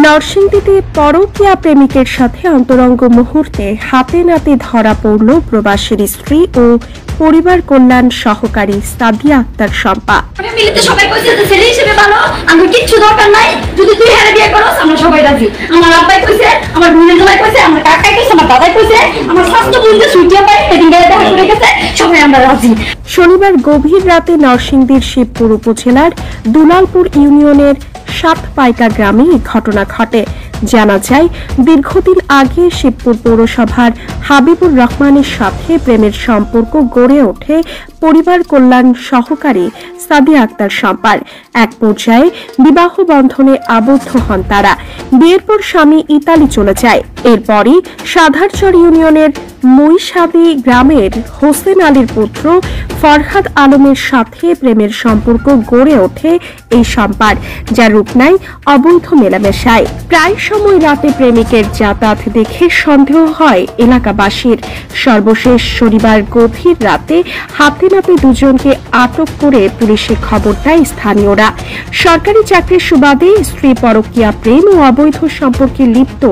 নরসিংদীতে পরকীয়া প্রেমিকের সাথে অন্তরঙ্গ মুহূর্তে হাতে নাতে ধরা পড়ল প্রবাসীর স্ত্রী ও পরিবার কল্যাণ সহকারী সাদিয়া আক্তার শম্পা। সবাই কইছে যে ছেলে হিসেবে ভালো, আমার কিচ্ছু দরকার নাই, যদি তুই হেরে বিয়ে করস আমরা সবাই রাজি। আমার আব্বাই কইছে, আমার বোনের জামাই কইছে, আমার কাকাই কইছে, আমার দাদাই কইছে, আমার স্বাস্থ্য বন্ধু সুইটিয়া পাই সেদিন গায়ে দেখা করে গেছে, সবাই আমরা রাজি। শনিবার গভীর রাতে নরসিংদীর শিবপুর উপজেলার দুলালপুর ইউনিয়নের সাতপাইকা গ্রামে এই ঘটনা ঘটে। জানা যায়, দীর্ঘদিন আগে শিবপুর পৌরসভার হাবিবুর রহমানের সাথে প্রেমের সম্পর্ক গড়ে ওঠে পরিবার কল্যাণ সহকারী সাদিয়া আক্তার শম্পার। এক পর্যায়ে বিবাহ বন্ধনে আবদ্ধ হন তারা। বিয়ের পর স্বামী ইতালি চলে যায়। এরপরই সাধারচর ইউনিয়নের মইসাদি গ্রামের হোসেন আলীর পুত্র ফরহাদ আলমের সাথে প্রেমের সম্পর্ক গড়ে ওঠে এই শম্পার, যা রূপ নেয় অবৈধ মেলামেশায়। প্রায় সময় রাতে প্রেমিকের যাতায়াত দেখে সন্দেহ হয় এলাকাবাসীর। সর্বশেষ শনিবার গভীর রাতে হাতে নাতে দুজনকে আটক করে পুলিশে খবর দেয় স্থানীয়রা। সরকারি চাকরির সুবাদে স্ত্রী পরকীয়া প্রেম ও অবৈধ সম্পর্কে লিপ্ত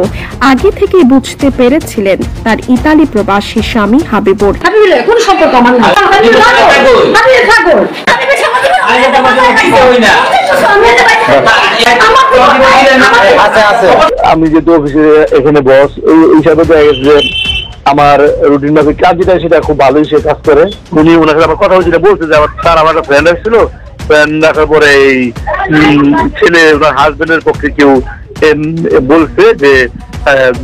আগে থেকে বুঝতে পেরেছিলেন তার ইতালি প্রবাসী স্বামী হাবিবুর। কোন সম্পর্ক আমার না, আমি যেহেতু অফিসে এখানে বস, এই হিসাবে দেখা গেছে যে আমার রুটিন মাফিক কাজ যেটা সেটা খুব ভালোই সে কাজ করে। উনি ওনার সাথে আমার কথা হয়েছিল, বলছে যে তার আমার একটা ফ্রেন্ড আসছিল, ফ্রেন্ড রাখার পরে এই ছেলে ওনার হাজবেন্ডের পক্ষে কেউ বলছে যে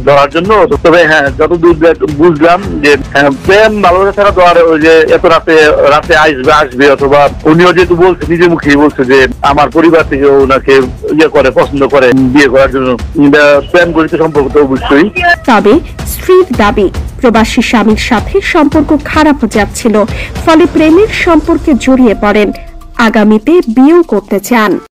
ধরার জন্য। তবে হ্যাঁ, যতদূর বুঝলাম যে প্রেম ভালোবাসা ছাড়া তো আর ওই যে এত রাতে আসবে অথবা উনিও যেহেতু বলছে, নিজের মুখেই বলছে যে আমার পরিবার থেকে ওনাকে ইয়ে করে, পছন্দ করে বিয়ে করার জন্য। প্রেম গঠিত সম্পর্ক তো অবশ্যই। তবে স্ত্রীর দাবি, প্রবাসী স্বামীর সাথে সম্পর্ক খারাপ যাচ্ছিল, ফলে প্রেমের সম্পর্কে জড়িয়ে পড়েন। আগামীতে বিয়েও করতে চান।